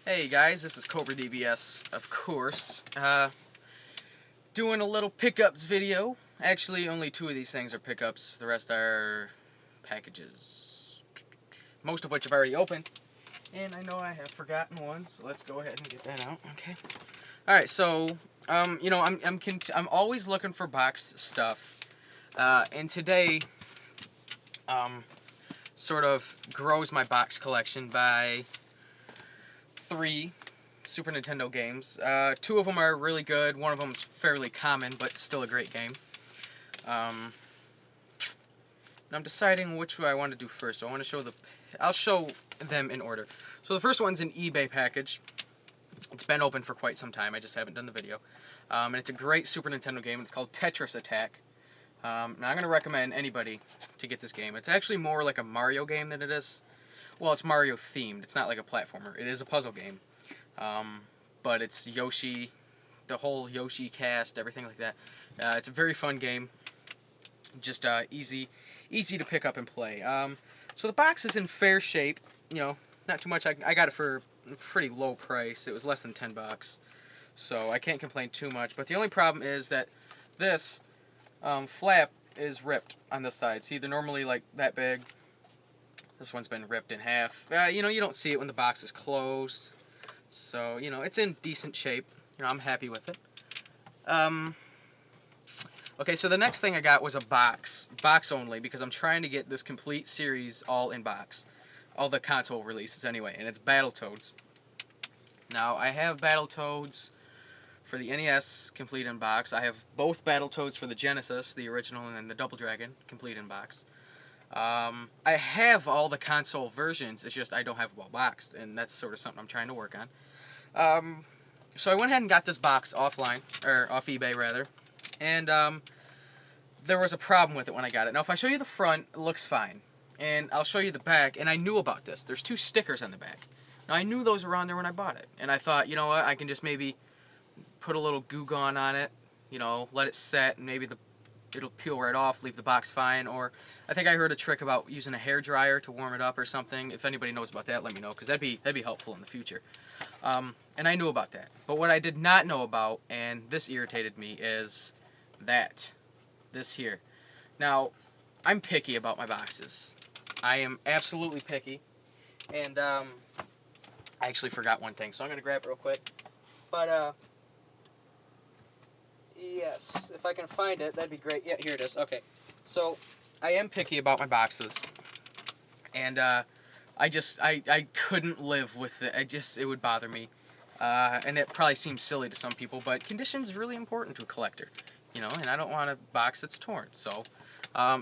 Hey guys, this is Cobra DBS, of course. Doing a little pickups video. Actually, only two of these things are pickups. The rest are packages. Most of which I've already opened. And I know I have forgotten one, so let's go ahead and get that out. Okay. All right. So, I'm always looking for box stuff. And today, sort of grows my box collection by 3 Super Nintendo games. 2 of them are really good. One of them is fairly common, but still a great game. And I'm deciding which one I want to do first. I want to show I'll show them in order. So the first one's an eBay package. It's been open for quite some time. I just haven't done the video. And it's a great Super Nintendo game. It's called Tetris Attack. Now I'm going to recommend anybody to get this game. It's actually more like a Mario game than it is. Well, it's Mario themed. It's not like a platformer. It is a puzzle game. But it's Yoshi, the whole Yoshi cast, everything like that. It's a very fun game. Just easy to pick up and play. So the box is in fair shape. You know, not too much. I got it for a pretty low price. It was less than $10. So I can't complain too much. But the only problem is that this flap is ripped on this side. See, they're normally like that big. This one's been ripped in half. You don't see it when the box is closed. So, it's in decent shape. I'm happy with it. Okay, so the next thing I got was a box only, because I'm trying to get this complete series all in box. All the console releases anyway, and it's Battletoads. Now, I have Battletoads for the NES complete in box. I have both Battletoads for the Genesis, the original, and then the Double Dragon complete in box. I have all the console versions, it's just I don't have them all boxed, and that's sort of something I'm trying to work on. So I went ahead and got this box offline, or off eBay rather, and there was a problem with it when I got it. Now if I show you the front, it looks fine, and I'll show you the back, and I knew about this. There's 2 stickers on the back. Now I knew those were on there when I bought it, and I thought, you know what, I can just maybe put a little Goo Gone on it, let it set, and maybe it'll peel right off, leave the box fine. Or I think I heard a trick about using a hair dryer to warm it up or something. If anybody knows about that, let me know, because that'd be helpful in the future. And I knew about that. But what I did not know about, and this irritated me, is this here. Now, I'm picky about my boxes. I am absolutely picky. And I actually forgot one thing, so I'm going to grab it real quick. But yes, if I can find it, that'd be great. Yeah, here it is. Okay. So, I am picky about my boxes. And, I couldn't live with it. It would bother me. And it probably seems silly to some people, but condition's really important to a collector. And I don't want a box that's torn. So,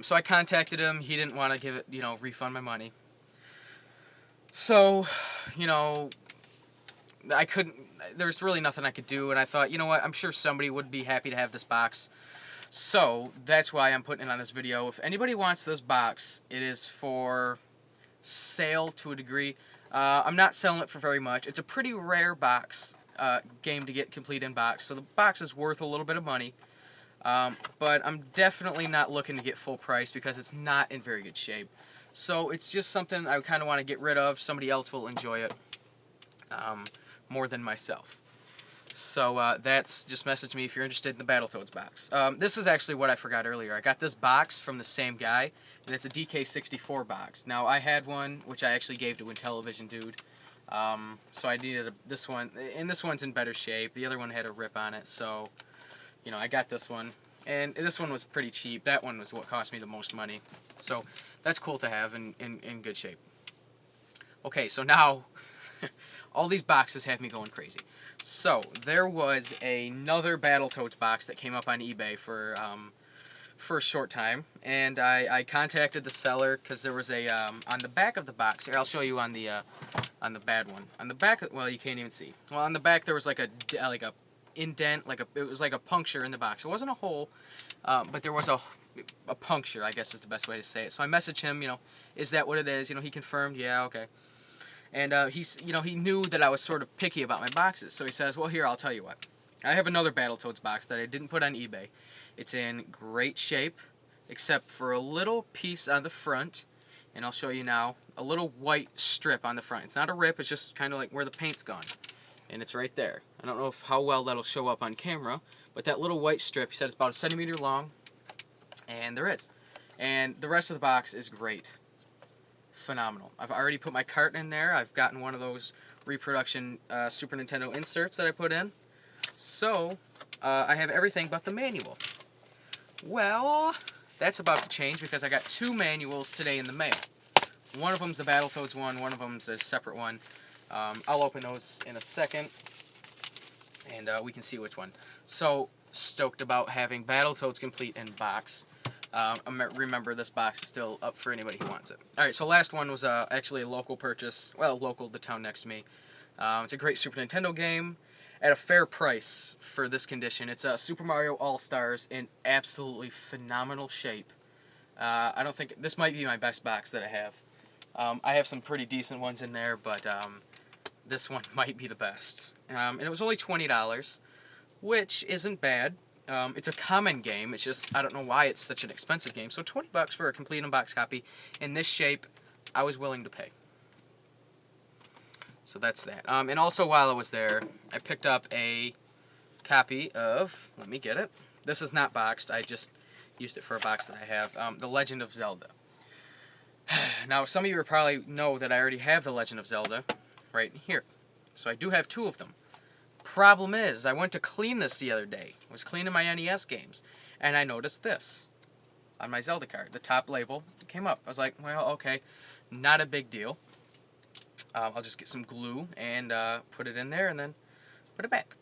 so I contacted him. He didn't want to give it, refund my money. So, I couldn't, there's really nothing I could do, and I thought, you know what, I'm sure somebody would be happy to have this box. So, that's why I'm putting it on this video. If anybody wants this box, it is for sale to a degree. I'm not selling it for very much. It's a pretty rare box, game to get complete in box, so the box is worth a little bit of money. But I'm definitely not looking to get full price because it's not in very good shape. So, it's just something I kind of want to get rid of. Somebody else will enjoy it. More than myself. So that's, just message me if you're interested in the Battletoads box. This is actually what I forgot earlier. I got this box from the same guy, and it's a DK64 box. Now I had one which I actually gave to Intellivision Dude, so I needed this one, and this one's in better shape. The other one had a rip on it, so I got this one, and this one was pretty cheap. That one was what cost me the most money, so that's cool to have in good shape. Okay, so now all these boxes have me going crazy. So, there was another Battletoads box that came up on eBay for a short time, and I contacted the seller because there was on the back of the box. Here, I'll show you on the bad one. On the back, well, you can't even see. Well, on the back there was like a indent, it was like a puncture in the box. It wasn't a hole, but there was a puncture, I guess is the best way to say it. So I messaged him, is that what it is? He confirmed, yeah, okay. And he knew that I was sort of picky about my boxes, so he says, well, here, I'll tell you what. I have another Battletoads box that I didn't put on eBay. It's in great shape, except for a little piece on the front, and I'll show you now, a little white strip on the front. It's not a rip, it's just kind of like where the paint's gone. And it's right there. I don't know how well that'll show up on camera, but that little white strip, he said it's about a centimeter long, and there is. And the rest of the box is great. Phenomenal. I've already put my cart in there. I've gotten one of those reproduction Super Nintendo inserts that I put in. So, I have everything but the manual. Well, that's about to change because I got 2 manuals today in the mail. One of them's the Battletoads one of them's a separate one. I'll open those in a second, and we can see which one. So, stoked about having Battletoads complete in box. Remember, this box is still up for anybody who wants it. Alright, so last one was actually a local purchase. Well, local, the town next to me. It's a great Super Nintendo game at a fair price for this condition. It's Super Mario All-Stars in absolutely phenomenal shape. I don't think... This might be my best box that I have. I have some pretty decent ones in there, but this one might be the best. And it was only $20, which isn't bad. It's a common game. It's just, I don't know why it's such an expensive game. So $20 for a complete unboxed copy in this shape, I was willing to pay. So that's that. And also while I was there, I picked up a copy of, let me get it. This is not boxed. I just used it for a box that I have. The Legend of Zelda. Now, some of you probably know that I already have The Legend of Zelda right here. So I do have 2 of them. Problem is, I went to clean this the other day. I was cleaning my NES games, and I noticed this on my Zelda card. The top label came up. I was like, well, okay, not a big deal. I'll just get some glue and put it in there and then put it back.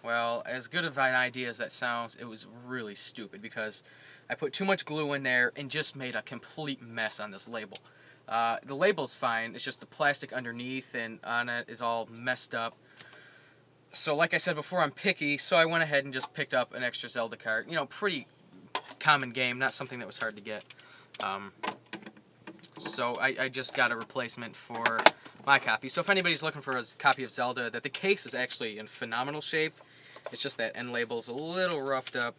Well, as good of an idea as that sounds, it was really stupid because I put too much glue in there and just made a complete mess on this label. The label's fine, it's just the plastic underneath and on it is all messed up. So like I said before, I'm picky, so I went ahead and just picked up an extra Zelda card. You know, pretty common game, not something that was hard to get. So I just got a replacement for my copy. So if anybody's looking for a copy of Zelda, that the case is actually in phenomenal shape. It's just that end label's a little roughed up.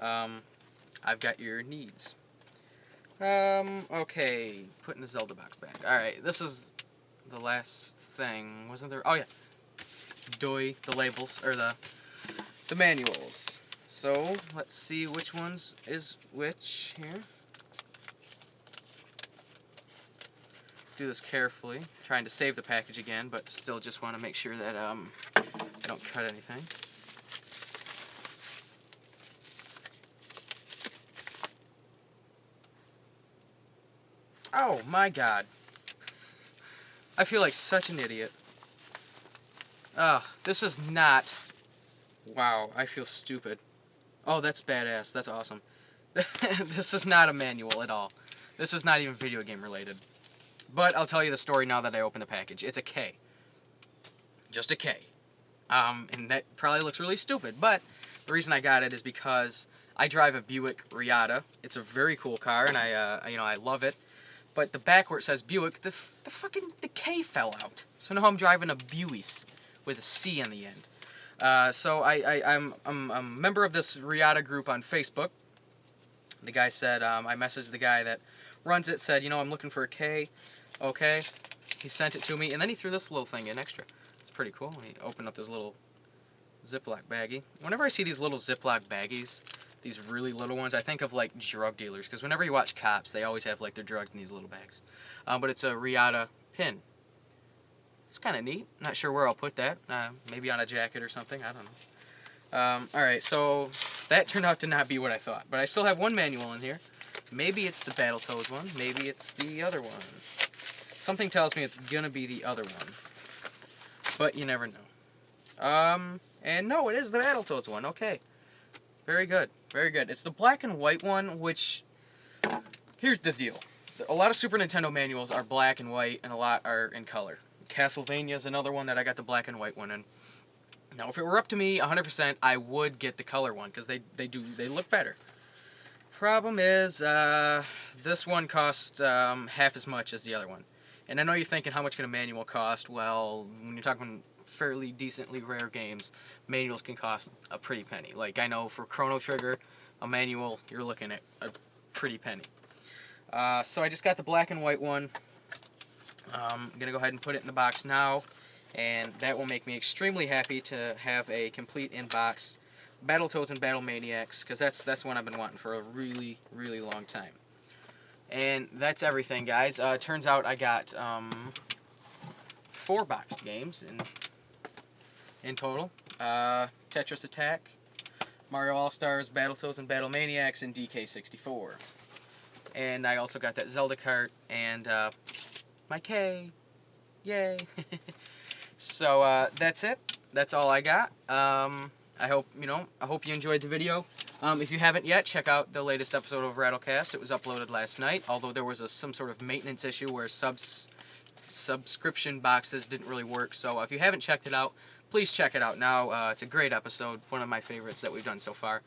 I've got your needs. Okay, putting the Zelda box back. Alright, this is the last thing. Wasn't there? Oh yeah. The labels, or the manuals. So, let's see which ones is which here. Do this carefully, trying to save the package again, but still just want to make sure that I don't cut anything. Oh my god. I feel like such an idiot. This is not... Wow, I feel stupid. Oh, that's badass. That's awesome. This is not a manual at all. This is not even video game related. But I'll tell you the story now that I open the package. It's a K. Just a K. And that probably looks really stupid, but the reason I got it is because I drive a Buick Riata. It's a very cool car, and I love it. But the back where it says Buick, the K fell out. So now I'm driving a Buies with a C on the end. So I'm a member of this Riata group on Facebook. The guy said, I messaged the guy that runs it, said, I'm looking for a K. Okay. He sent it to me, and then he threw this little thing in extra. It's pretty cool. He opened up this little Ziploc baggie. Whenever I see these little Ziploc baggies, these really little ones, I think of like drug dealers, because whenever you watch Cops, they always have like their drugs in these little bags. But it's a Riata pin. It's kind of neat. Not sure where I'll put that. Maybe on a jacket or something. I don't know. Alright, so that turned out to not be what I thought. But I still have one manual in here. Maybe it's the Battletoads one. Maybe it's the other one. Something tells me it's going to be the other one. But you never know. And no, it is the Battletoads one. Okay. Very good. Very good. It's the black and white one, which... Here's the deal. A lot of Super Nintendo manuals are black and white, and a lot are in color. Castlevania is another one that I got the black and white one in. Now, if it were up to me, 100%, I would get the color one, because they look better. Problem is, this one cost half as much as the other one. And I know you're thinking, how much can a manual cost? Well, when you're talking fairly decently rare games, manuals can cost a pretty penny. Like, I know for Chrono Trigger, a manual, you're looking at a pretty penny. So I just got the black and white one. I'm going to go ahead and put it in the box now, and that will make me extremely happy to have a complete in-box Battletoads and Battle Maniacs, because that's one I've been wanting for a really, really long time. And that's everything, guys. Turns out I got 4 boxed games in total. Tetris Attack, Mario All-Stars, Battletoads and Battle Maniacs, and DK64. And I also got that Zelda cart and my K. Yay! So that's it. That's all I got. I hope you enjoyed the video. If you haven't yet, check out the latest episode of Rattlecast. It was uploaded last night, although there was some sort of maintenance issue where subscription boxes didn't really work. So if you haven't checked it out, please check it out now. It's a great episode, one of my favorites that we've done so far,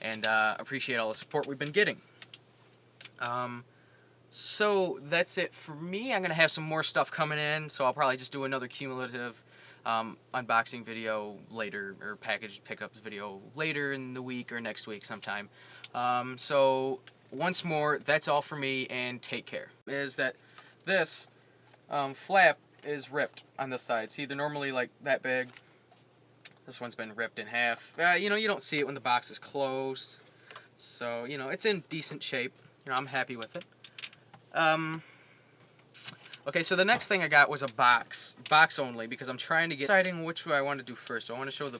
and appreciate all the support we've been getting. So that's it for me. I'm going to have some more stuff coming in, so I'll probably just do another cumulative unboxing video later, or package pickups video later in the week or next week sometime. So once more, that's all for me, and take care. Is that this flap is ripped on this side. See, they're normally like that big. This one's been ripped in half. You don't see it when the box is closed. So, it's in decent shape. I'm happy with it. Okay, so the next thing I got was a box only, because I'm trying to deciding which I want to do first. So I want to show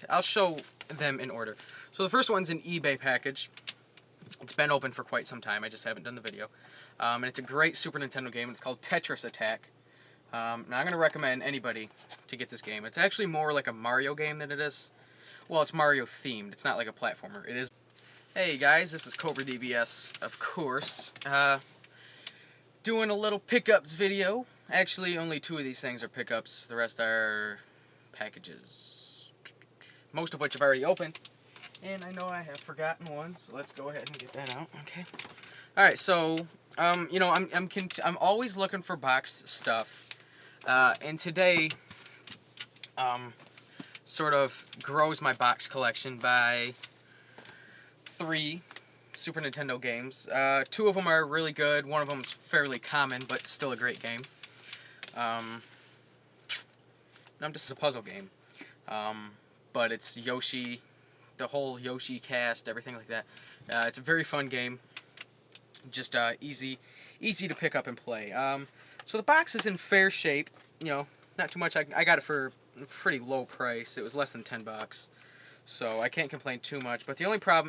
I'll show them in order. So the first one's an eBay package. It's been open for quite some time. I just haven't done the video. And it's a great Super Nintendo game. It's called Tetris Attack. Now I'm going to recommend anybody to get this game. It's actually more like a Mario game than it is. Well, it's Mario themed. It's not like a platformer. It is. Hey guys, this is Cobra DBS, of course. Doing a little pickups video. Actually, only 2 of these things are pickups. The rest are packages. Most of which I've already opened. And I know I have forgotten one, so let's go ahead and get that out. Okay. All right. So, I'm always looking for box stuff. And today, sort of grows my box collection by 3 Super Nintendo games. 2 of them are really good. One of them is fairly common, but still a great game. This is a puzzle game. But it's Yoshi, the whole Yoshi cast, everything like that. It's a very fun game. Just easy to pick up and play. So the box is in fair shape. Not too much. I got it for a pretty low price. It was less than $10. So I can't complain too much. But the only problem